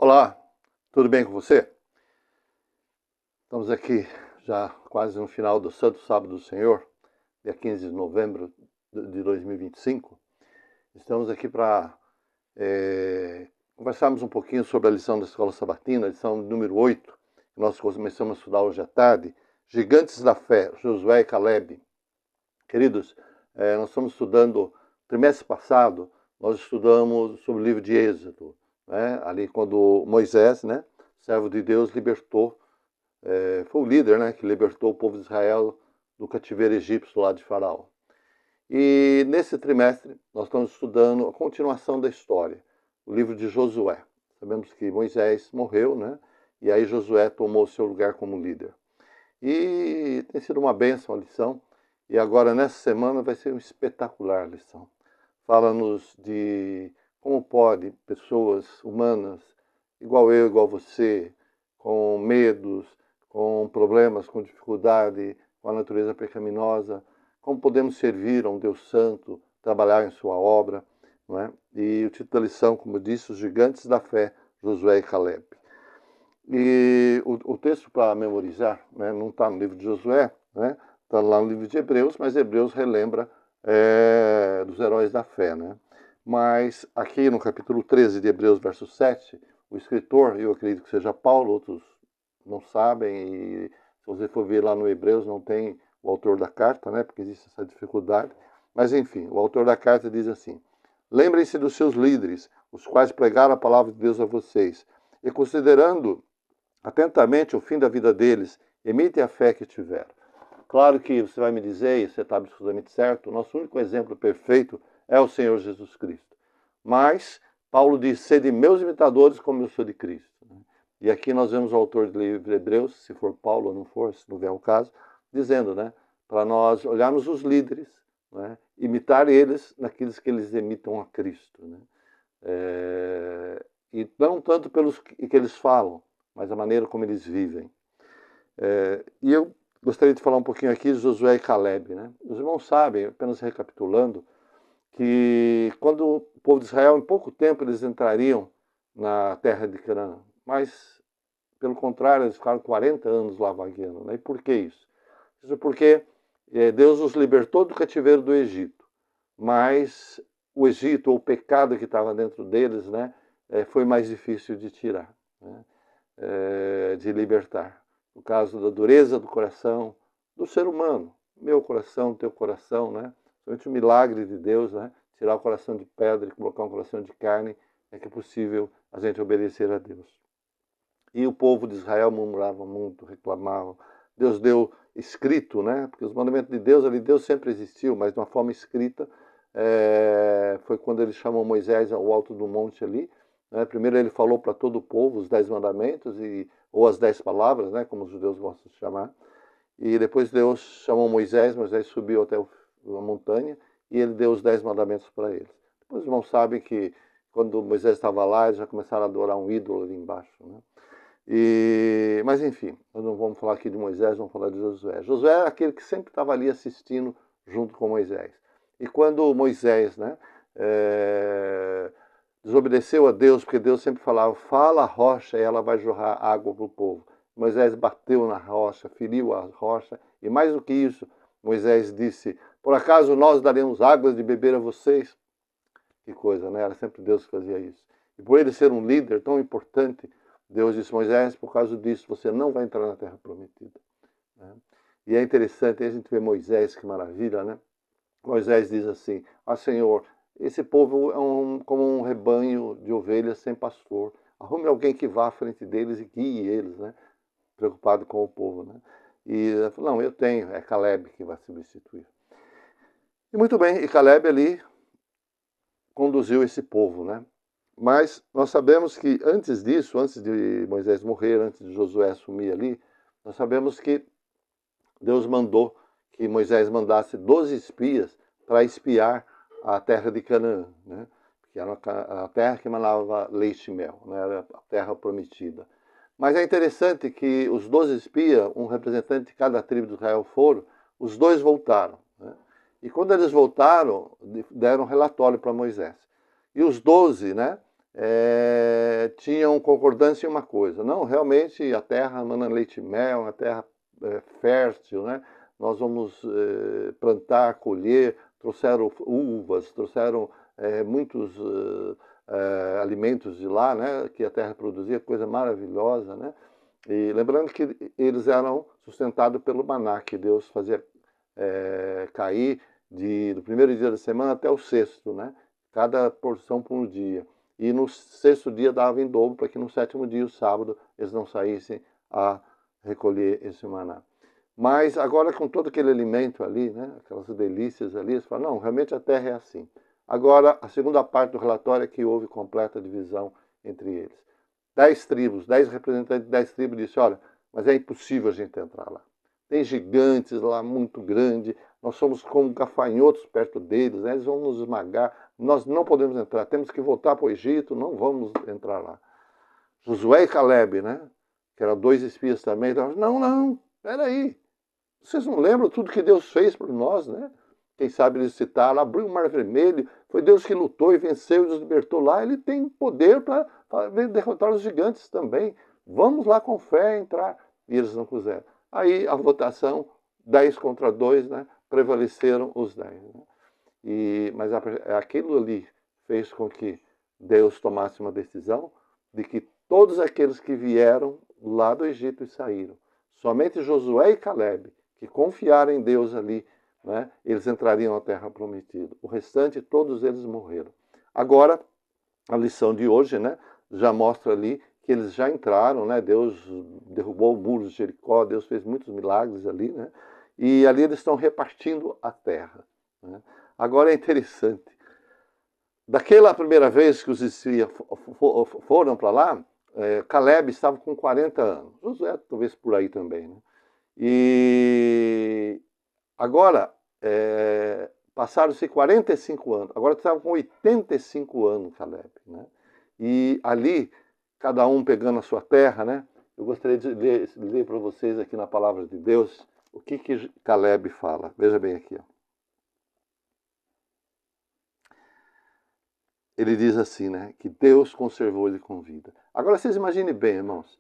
Olá, tudo bem com você? Estamos aqui já quase no final do Santo Sábado do Senhor, dia 15 de novembro de 2025. Estamos aqui para conversarmos um pouquinho sobre a lição da Escola Sabatina, lição número 8, que nós começamos a estudar hoje à tarde, Gigantes da Fé, Josué e Caleb. Queridos, nós estamos estudando, trimestre passado, nós estudamos sobre o livro de Êxodo, né? Ali quando Moisés, né, servo de Deus, libertou, foi o líder, né, que libertou o povo de Israel do cativeiro egípcio lá de Faraó. E nesse trimestre nós estamos estudando a continuação da história, o livro de Josué. Sabemos que Moisés morreu, né, e aí Josué tomou o seu lugar como líder. E tem sido uma bênção a lição. E agora, nessa semana, vai ser uma espetacular lição. Fala-nos de como pode pessoas humanas, igual eu, igual você, com medos, com problemas, com dificuldade, com a natureza pecaminosa, como podemos servir a um Deus Santo, trabalhar em sua obra. Não é? E o título da lição, como eu disse, Os Gigantes da Fé, Josué e Caleb. E o texto para memorizar, né, não está no livro de Josué, né, está lá no livro de Hebreus, mas Hebreus relembra dos heróis da fé. Né? Mas aqui no capítulo 13 de Hebreus, verso 7, o escritor, eu acredito que seja Paulo, outros não sabem, e se você for ver lá no Hebreus não tem o autor da carta, né, porque existe essa dificuldade, mas enfim, o autor da carta diz assim: lembrem-se dos seus líderes, os quais pregaram a palavra de Deus a vocês, e considerando atentamente o fim da vida deles, imitem a fé que tiveram. Claro que você vai me dizer, e você está absolutamente certo, o nosso único exemplo perfeito é o Senhor Jesus Cristo. Mas Paulo diz, sede meus imitadores como eu sou de Cristo. E aqui nós vemos o autor do livro de Hebreus, se for Paulo ou não for, se não vier o caso, dizendo, né, para nós olharmos os líderes, né, imitar eles naqueles que eles imitam a Cristo. Né? E não tanto pelos que eles falam, mas a maneira como eles vivem. E eu gostaria de falar um pouquinho aqui de Josué e Caleb. Né? Os irmãos sabem, apenas recapitulando, que quando o povo de Israel, em pouco tempo, eles entrariam na terra de Canaã. Mas, pelo contrário, eles ficaram 40 anos lá vagueando. Né? E por que isso? Isso porque Deus os libertou do cativeiro do Egito. Mas o Egito, ou o pecado que estava dentro deles, né, foi mais difícil de tirar, né, de libertar. No caso da dureza do coração do ser humano, meu coração, teu coração, né? Somente o milagre de Deus, né? Tirar o coração de pedra e colocar um coração de carne, é que é possível a gente obedecer a Deus. E o povo de Israel murmurava muito, reclamava. Deus deu escrito, né? Porque os mandamentos de Deus, ali Deus sempre existiu, mas de uma forma escrita, foi quando ele chamou Moisés ao alto do monte ali. Né? Primeiro ele falou para todo o povo os 10 mandamentos, ou as 10 palavras, né? Como os judeus gostam de chamar. E depois Deus chamou Moisés, Moisés subiu até a montanha e ele deu os 10 mandamentos para eles. Depois os irmãos sabem que quando Moisés estava lá, eles já começaram a adorar um ídolo ali embaixo. Né? Mas enfim, nós não vamos falar aqui de Moisés, vamos falar de Josué. Josué era aquele que sempre estava ali assistindo junto com Moisés. E quando Moisés, né, desobedeceu a Deus, porque Deus sempre falava, fala a rocha e ela vai jorrar água para o povo. Moisés bateu na rocha, feriu a rocha, e mais do que isso, Moisés disse, por acaso nós daremos águas de beber a vocês? Que coisa, né? Era sempre Deus que fazia isso. E por ele ser um líder tão importante, Deus disse, Moisés, por causa disso, você não vai entrar na terra prometida. Né? E é interessante, a gente vê Moisés, que maravilha, né? Moisés diz assim, Senhor, esse povo é como um rebanho de ovelhas sem pastor. Arrume alguém que vá à frente deles e guie eles, né? Preocupado com o povo. Né? E ele falou, não, eu tenho, é Caleb que vai substituir. E muito bem, e Caleb ali conduziu esse povo, né? Mas nós sabemos que antes disso, antes de Moisés morrer, antes de Josué assumir ali, nós sabemos que Deus mandou que Moisés mandasse 12 espias para espiar a terra de Canaã, né? Que era a terra que manava leite e mel, né? Era a terra prometida. Mas é interessante que os 12 espias, um representante de cada tribo de Israel foram, os dois voltaram. Né? E quando eles voltaram, deram um relatório para Moisés. E os 12, né, tinham concordância em uma coisa. Não, realmente a terra mana leite e mel, uma terra fértil, né? Nós vamos plantar, colher, trouxeram uvas, trouxeram muitos alimentos de lá, né? Que a terra produzia, coisa maravilhosa, né? E lembrando que eles eram sustentados pelo maná, que Deus fazia cair do primeiro dia da semana até o sexto, né? Cada porção por um dia. E no sexto dia dava em dobro, para que no sétimo dia, o sábado, eles não saíssem a recolher esse maná. Mas agora com todo aquele alimento ali, né, aquelas delícias ali, eles falam, não, realmente a terra é assim. Agora, a segunda parte do relatório é que houve completa divisão entre eles. 10 tribos, 10 representantes de 10 tribos disseram, olha, mas é impossível a gente entrar lá. Tem gigantes lá muito grandes, nós somos como gafanhotos perto deles, né? Eles vão nos esmagar, nós não podemos entrar, temos que voltar para o Egito, não vamos entrar lá. Josué e Caleb, né? Que eram 2 espias também, não, peraí, vocês não lembram tudo que Deus fez por nós, né? Quem sabe eles citaram, abriu o Mar Vermelho, foi Deus que lutou e venceu e nos libertou lá, ele tem poder para derrotar os gigantes também. Vamos lá com fé entrar. E eles não quiseram. Aí a votação, 10 contra 2, né? Prevaleceram os 10. Né? Mas aquilo ali fez com que Deus tomasse uma decisão de que todos aqueles que vieram lá do Egito e saíram, somente Josué e Caleb, que confiaram em Deus ali, né, eles entrariam na terra prometida. O restante, todos eles morreram. Agora, a lição de hoje, né, já mostra ali que eles já entraram, né, Deus derrubou o muro de Jericó, Deus fez muitos milagres ali, né, e ali eles estão repartindo a terra. Né. Agora é interessante, daquela primeira vez que os espias foram para lá, Caleb estava com 40 anos, Josué talvez por aí também, né, e agora, passaram-se 45 anos, agora estava com 85 anos, Caleb, né? E ali, cada um pegando a sua terra, né? Eu gostaria de ler para vocês aqui na palavra de Deus o que Caleb fala. Veja bem aqui, ó. Ele diz assim, né? Que Deus conservou ele com vida. Agora vocês imaginem bem, irmãos,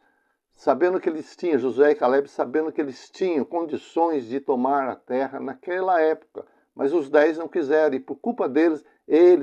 sabendo que eles tinham, Josué e Caleb, sabendo que eles tinham condições de tomar a terra naquela época, mas os 10 não quiseram, e por culpa deles,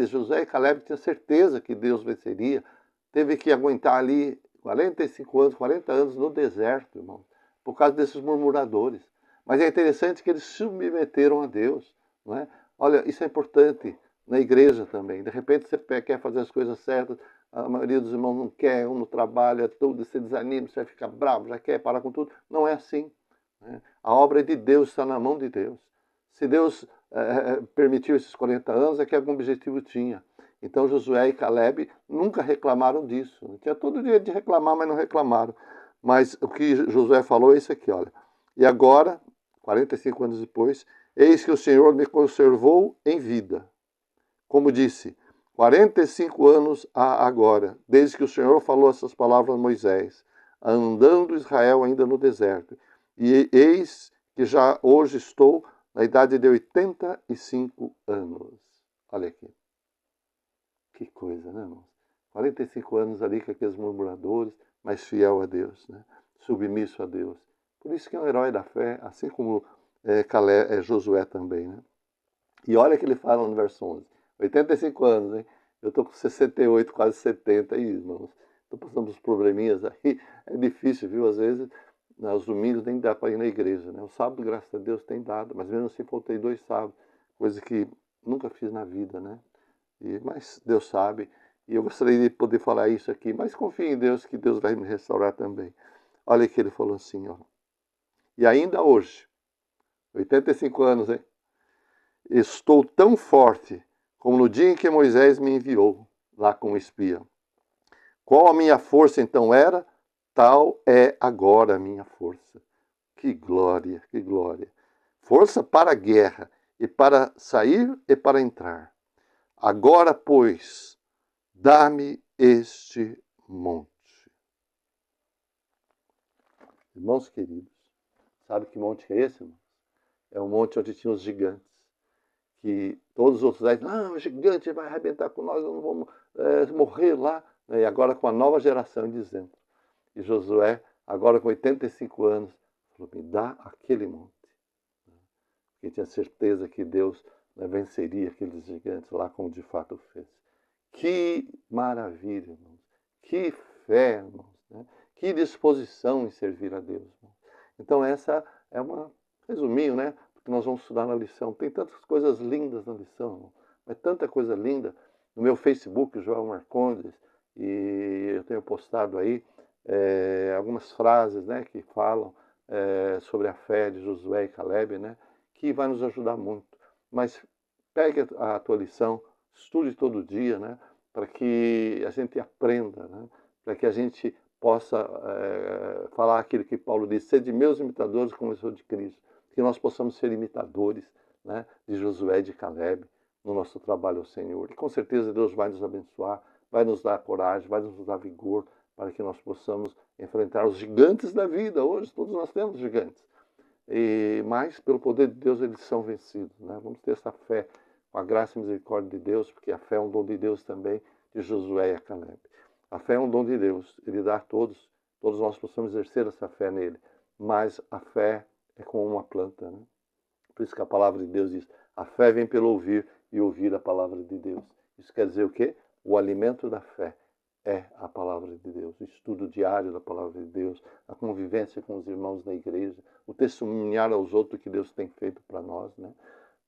Josué e Caleb, tinham certeza que Deus venceria, teve que aguentar ali 45 anos, 40 anos no deserto, irmão, por causa desses murmuradores. Mas é interessante que eles se submeteram a Deus, não é? Olha, isso é importante na igreja também. De repente você quer fazer as coisas certas, a maioria dos irmãos não quer, um não trabalha, tudo, se desanima, você vai ficar bravo, já quer parar com tudo. Não é assim. Né? A obra é de Deus, está na mão de Deus. Se Deus permitiu esses 40 anos, é que algum objetivo tinha. Então Josué e Caleb nunca reclamaram disso. Tinha todo o direito de reclamar, mas não reclamaram. Mas o que Josué falou é isso aqui, olha. E agora, 45 anos depois, eis que o Senhor me conservou em vida. Como disse, 45 anos há agora, desde que o Senhor falou essas palavras a Moisés, andando Israel ainda no deserto. E eis que já hoje estou na idade de 85 anos. Olha aqui. Que coisa, né, irmãos? 45 anos ali com aqueles murmuradores, mas fiel a Deus, né? Submisso a Deus. Por isso que é um herói da fé, assim como Josué também, né? E olha que ele fala no verso 11. 85 anos, hein? Eu estou com 68, quase 70 aí, irmãos. Estou passando uns probleminhas aí. É difícil, viu? Às vezes, os domingos nem dá para ir na igreja, né? O sábado, graças a Deus, tem dado. Mas mesmo assim, faltei 2 sábados. Coisa que nunca fiz na vida, né? Mas Deus sabe. E eu gostaria de poder falar isso aqui. Mas confio em Deus, que Deus vai me restaurar também. Olha que ele falou assim, ó. E ainda hoje, 85 anos, hein? Estou tão forte como no dia em que Moisés me enviou lá com o espia. Qual a minha força então era? Tal é agora a minha força. Que glória, que glória. Força para a guerra, e para sair e para entrar. Agora, pois, dá-me este monte. Irmãos queridos, sabe que monte é esse, irmãos? É o monte onde tinham os gigantes. Que todos os outros dizem, não, o gigante vai arrebentar com nós, não vamos morrer lá. né? E agora com a nova geração dizendo. E Josué, agora com 85 anos, falou, me dá aquele monte. Porque tinha certeza que Deus, né, venceria aqueles gigantes lá, como de fato fez. Que maravilha, irmãos. Que fé, irmãos. Né? Que disposição em servir a Deus. Irmãos. Então essa é uma resuminho, né? Porque nós vamos estudar na lição. Tem tantas coisas lindas na lição, irmão. Mas tanta coisa linda. No meu Facebook, João Marcondes, e eu tenho postado aí algumas frases, né, que falam sobre a fé de Josué e Caleb, né, que vai nos ajudar muito. Mas pegue a tua lição, estude todo dia, né, para que a gente aprenda, né, para que a gente possa falar aquilo que Paulo disse, sede meus imitadores como eu sou de Cristo, que nós possamos ser imitadores, né, de Josué e de Caleb no nosso trabalho ao Senhor. E com certeza Deus vai nos abençoar, vai nos dar coragem, vai nos dar vigor, para que nós possamos enfrentar os gigantes da vida. Hoje todos nós temos gigantes. Mas, pelo poder de Deus, eles são vencidos. Né? Vamos ter essa fé com a graça e misericórdia de Deus, porque a fé é um dom de Deus também, de Josué e a Caleb. A fé é um dom de Deus, Ele dá a todos nós possamos exercer essa fé nele. Mas a fé é como uma planta. Né? Por isso que a palavra de Deus diz, a fé vem pelo ouvir e ouvir a palavra de Deus. Isso quer dizer o quê? O alimento da fé é a palavra de Deus, o estudo diário da palavra de Deus, a convivência com os irmãos da igreja, o testemunhar aos outros que Deus tem feito para nós, né?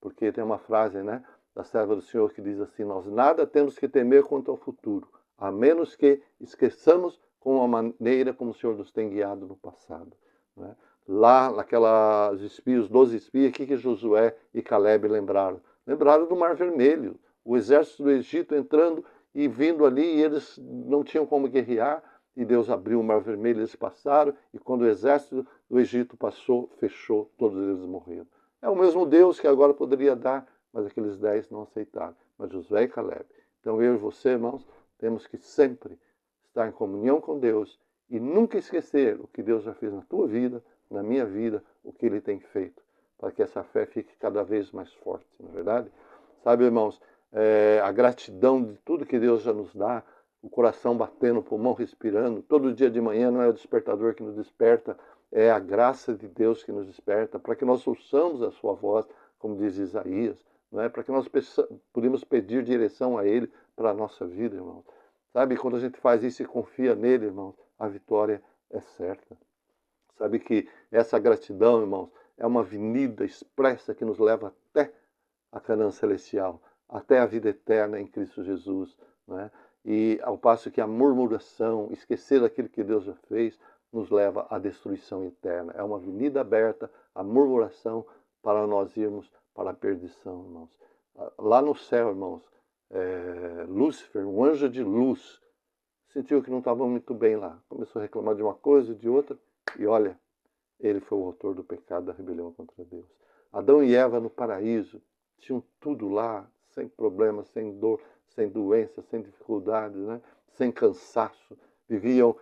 Porque tem uma frase, né, da serva do Senhor que diz assim, nós nada temos que temer quanto ao futuro, a menos que esqueçamos com a maneira como o Senhor nos tem guiado no passado, né? Lá, naquelas espias, 12 espias, o que Josué e Caleb lembraram? Lembraram do Mar Vermelho, o exército do Egito entrando e vindo ali, e eles não tinham como guerrear, e Deus abriu o Mar Vermelho, eles passaram, e quando o exército do Egito passou, fechou, todos eles morreram. É o mesmo Deus que agora poderia dar, mas aqueles 10 não aceitaram, mas Josué e Caleb. Então eu e você, irmãos, temos que sempre estar em comunhão com Deus e nunca esquecer o que Deus já fez na tua vida, na minha vida, o que Ele tem feito, para que essa fé fique cada vez mais forte, não é verdade? Sabe, irmãos, a gratidão de tudo que Deus já nos dá, o coração batendo, o pulmão respirando, todo dia de manhã não é o despertador que nos desperta, é a graça de Deus que nos desperta, para que nós ouçamos a sua voz, como diz Isaías, não é? Para que nós podemos pedir direção a Ele para a nossa vida, irmãos. Sabe, quando a gente faz isso e confia nele, irmãos, a vitória é certa. Sabe que essa gratidão, irmãos, é uma avenida expressa que nos leva até a Canaã celestial, até a vida eterna em Cristo Jesus. Né? E ao passo que a murmuração, esquecer aquilo que Deus já fez, nos leva à destruição eterna. É uma avenida aberta, a murmuração, para nós irmos para a perdição, irmãos. Lá no céu, irmãos, Lúcifer, um anjo de luz, sentiu que não estava muito bem lá. Começou a reclamar de uma coisa e de outra, e olha, ele foi o autor do pecado, da rebelião contra Deus. Adão e Eva no paraíso tinham tudo lá, sem problemas, sem dor, sem doença, sem dificuldades, né? Sem cansaço. Viviam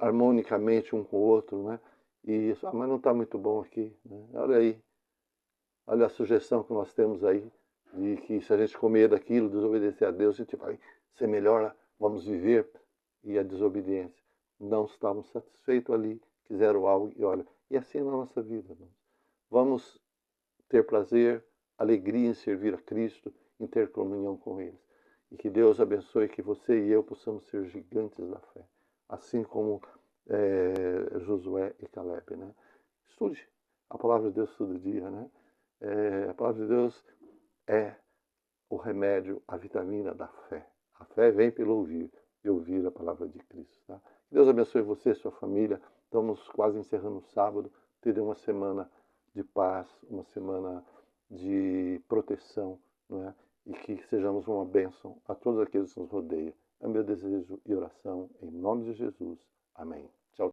harmonicamente um com o outro, né? E isso, mas não está muito bom aqui. Né? Olha aí, olha a sugestão que nós temos aí, de que se a gente comer daquilo, desobedecer a Deus, a gente vai ser melhor, vamos viver. E a desobediência. Não estavam satisfeitos ali, quiseram algo e olha. E assim é na nossa vida. Irmãos. Vamos ter prazer, alegria em servir a Cristo, em ter comunhão com Ele. E que Deus abençoe que você e eu possamos ser gigantes da fé. Assim como Josué e Caleb. Né? Estude a palavra de Deus todo dia. Né? A palavra de Deus é o remédio, a vitamina da fé. A fé vem pelo ouvir e ouvir a palavra de Cristo. Tá? Que Deus abençoe você e sua família. Estamos quase encerrando o sábado. Ter uma semana de paz, uma semana de proteção, não é? E que sejamos uma bênção a todos aqueles que nos rodeiam. É meu desejo e oração em nome de Jesus. Amém. Tchau.